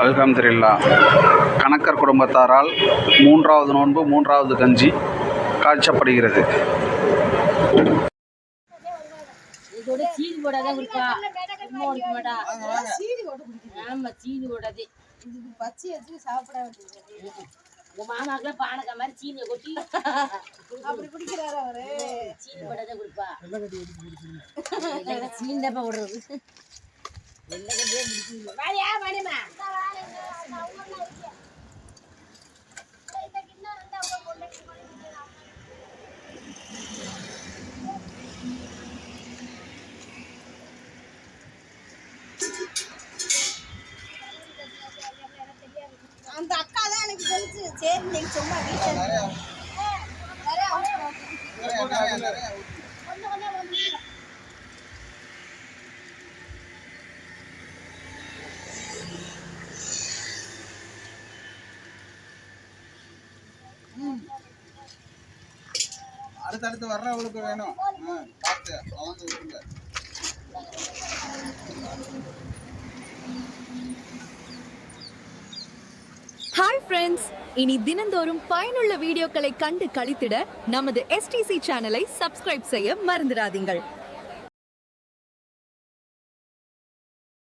அல்ஹம்துலில்லாஹ். கணக்கர் குடும்பத்தாரால் 3வது நோன்பு 3வது கஞ்சி காய்ச்சப்படுகிறது. மாமாக்குல பானக்கா மாதிரி சீனியை கொட்டி அப்படி குடிக்கிறாரு அவரு. சீனி போடாத குடிப்பா. சீனி தப்பா விடுறது அந்த அக்கா தான் எனக்கு தெரிஞ்சு. சரி நீங்க சும்மா வீட்டில் அடுத்தடுத்து வர்றவங்களுக்கு வேணும். பார்த்து அவங்க விட்டுங்க. ஹாய் ஃப்ரெண்ட்ஸ், இனி தினந்தோறும் பயனுள்ள வீடியோக்களை கண்டு களித்திட நமது STC சேனலை சப்ஸ்கிரைப் செய்ய மறந்துடாதீங்கள்.